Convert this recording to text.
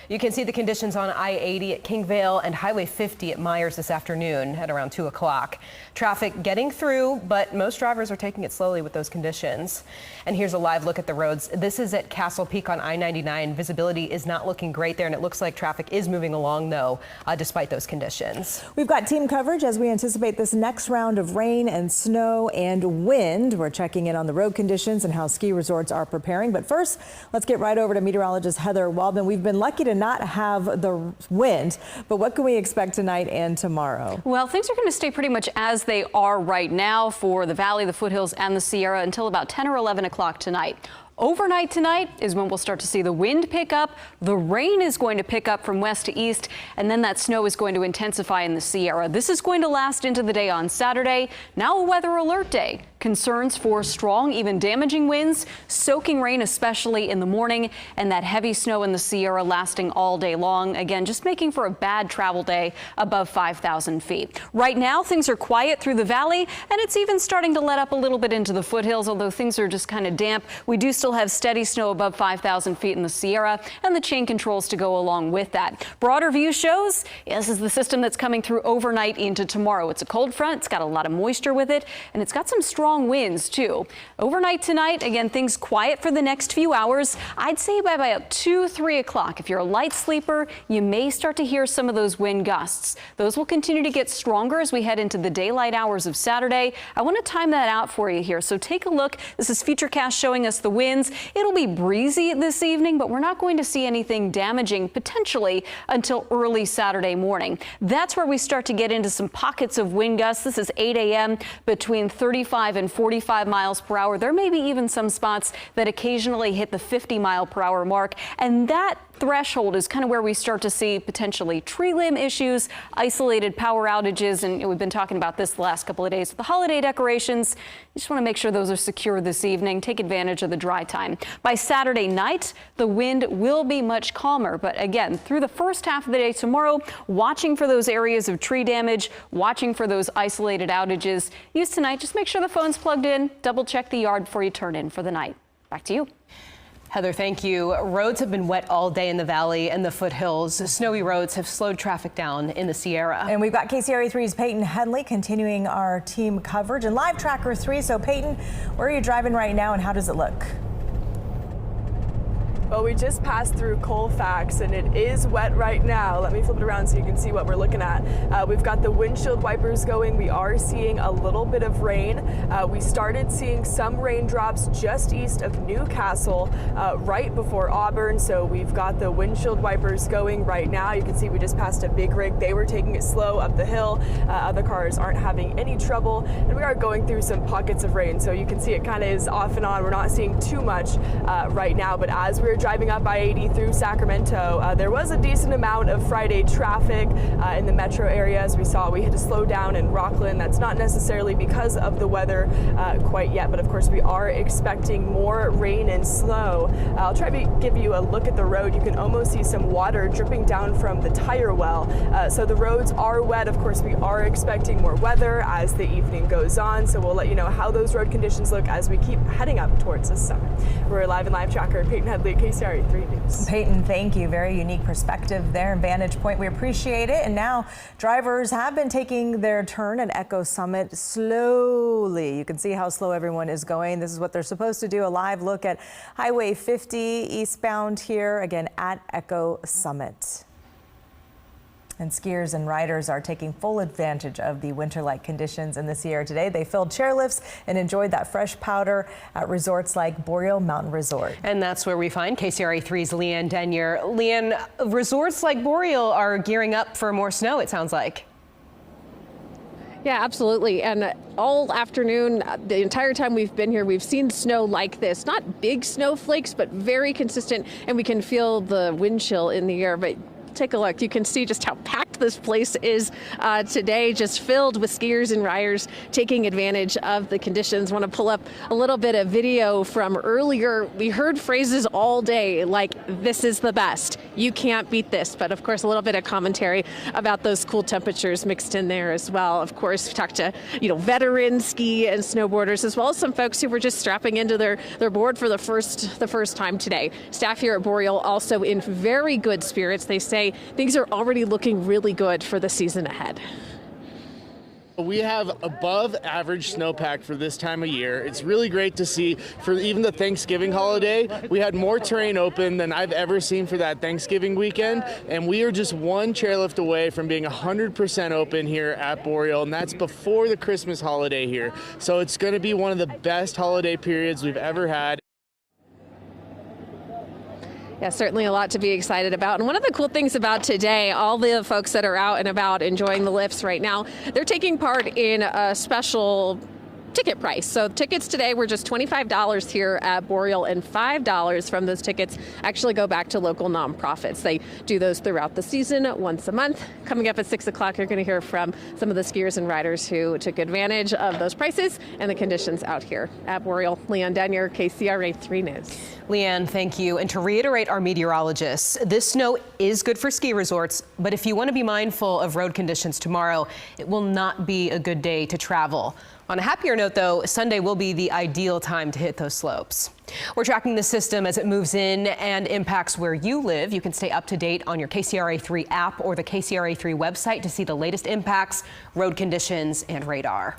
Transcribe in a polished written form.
You can see the conditions on I-80 at Kingvale and Highway 50 at Myers this afternoon at around 2 o'clock. Traffic getting through, but most drivers are taking it slowly with those conditions. And here's a live look at the roads. This is at Castle Peak on I-99. Visibility is not looking great there, and it looks like traffic is moving along, though, despite those conditions. We've got team coverage as we anticipate this next round of rain and snow and wind. We're checking in on the road conditions and how ski resorts are preparing. But first, let's get right over to meteorologist Heather Waldman. We've been lucky to not have the wind, but what can we expect tonight and tomorrow? Well, things are going to stay pretty much as they are right now for the Valley, the foothills, and the Sierra until about 10 or 11 o'clock tonight. Overnight tonight is when we'll start to see the wind pick up. The rain is going to pick up from west to east, and then that snow is going to intensify in the Sierra. This is going to last into the day on Saturday. Now a weather alert day. Concerns for strong, even damaging winds, soaking rain, especially in the morning, and that heavy snow in the Sierra lasting all day long. Again, just making for a bad travel day above 5,000 feet. Right now, things are quiet through the valley, and it's even starting to let up a little bit into the foothills, although things are just kind of damp. We do still have steady snow above 5,000 feet in the Sierra and the chain controls to go along with that. Broader view shows this is the system that's coming through overnight into tomorrow. It's a cold front. It's got a lot of moisture with it, and it's got some strong winds too. Overnight tonight, again, things quiet for the next few hours. I'd say by about 2-3 o'clock. If you're a light sleeper, you may start to hear some of those wind gusts. Those will continue to get stronger as we head into the daylight hours of Saturday. I want to time that out for you here. So take a look. This is Futurecast showing us the winds. It'll be breezy this evening, but we're not going to see anything damaging potentially until early Saturday morning. That's where we start to get into some pockets of wind gusts. This is 8 a.m. between 35 and 45 miles per hour. There may be even some spots that occasionally hit the 50 mile per hour mark, and that threshold is kind of where we start to see potentially tree limb issues, isolated power outages, and we've been talking about this the last couple of days with the holiday decorations. You just want to make sure those are secure this evening. Take advantage of the dry time. By Saturday night, the wind will be much calmer, but again, through the first half of the day tomorrow, watching for those areas of tree damage, watching for those isolated outages. Use tonight, just make sure the phone's plugged in, double check the yard before you turn in for the night. Back to you. Heather, thank you. Roads have been wet all day in the valley and the foothills. Snowy roads have slowed traffic down in the Sierra. And we've got KCRA 3's Peyton Headley continuing our team coverage and Live Tracker 3. So Peyton, where are you driving right now and how does it look? Well, we just passed through Colfax and it is wet right now. Let me flip it around so you can see what we're looking at. We've got the windshield wipers going. We are seeing a little bit of rain. We started seeing some raindrops just east of Newcastle right before Auburn. So we've got the windshield wipers going right now. You can see we just passed a big rig. They were taking it slow up the hill. Other cars aren't having any trouble. And we are going through some pockets of rain. So you can see it kind of is off and on. We're not seeing too much right now, but as we're driving up I-80 through Sacramento, there was a decent amount of Friday traffic in the metro area. As we saw, we had to slow down in Rockland. That's not necessarily because of the weather quite yet, but of course we are expecting more rain and snow. I'll try to give you a look at the road. You can almost see some water dripping down from the tire well. So the roads are wet. Of course, we are expecting more weather as the evening goes on. So we'll let you know how those road conditions look as we keep heading up towards the summer. We're live in Live Tracker. Peyton Headley, KCRA 3 News. Peyton, thank you. Very unique perspective there and vantage point. We appreciate it. And now drivers have been taking their turn at Echo Summit slowly. You can see how slow everyone is going. This is what they're supposed to do. A live look at Highway 50 eastbound here again at Echo Summit. And skiers and riders are taking full advantage of the winter-like conditions in the Sierra today. They filled chairlifts and enjoyed that fresh powder at resorts like Boreal Mountain Resort. And that's where we find KCRA 3's Leanne Denyer. Leanne, resorts like Boreal are gearing up for more snow, it sounds like. Yeah, absolutely. And all afternoon, the entire time we've been here, we've seen snow like this. Not big snowflakes, but very consistent. And we can feel the wind chill in the air. But take a look. You can see just how packed packed this place is today, just filled with skiers and riders taking advantage of the conditions. Want to pull up a little bit of video from earlier. We heard phrases all day like, this is the best, you can't beat this. But of course, a little bit of commentary about those cool temperatures mixed in there as well. Of course, we talked to, veteran ski and snowboarders, as well as some folks who were just strapping into their board for the first time today. Staff here at Boreal also in very good spirits. They say things are already looking really good for the season ahead. We have above average snowpack for this time of year. It's really great to see for even the Thanksgiving holiday. We had more terrain open than I've ever seen for that Thanksgiving weekend, and we are just one chairlift away from being 100% open here at Boreal, and that's before the Christmas holiday here. So it's going to be one of the best holiday periods we've ever had. Yeah, certainly a lot to be excited about. And one of the cool things about today, all the folks that are out and about enjoying the lifts right now, they're taking part in a special ticket price. So tickets today were just $25 here at Boreal, and $5 from those tickets actually go back to local nonprofits. They do those throughout the season, once a month. Coming up at 6 o'clock, you're going to hear from some of the skiers and riders who took advantage of those prices and the conditions out here at Boreal. Leanne Denier, KCRA 3 News. Leanne, thank you. And to reiterate our meteorologists, this snow is good for ski resorts, but if you want to be mindful of road conditions tomorrow, it will not be a good day to travel. On a happier note, though, Sunday will be the ideal time to hit those slopes. We're tracking the system as it moves in and impacts where you live. You can stay up to date on your KCRA3 app or the KCRA3 website to see the latest impacts, road conditions, and radar.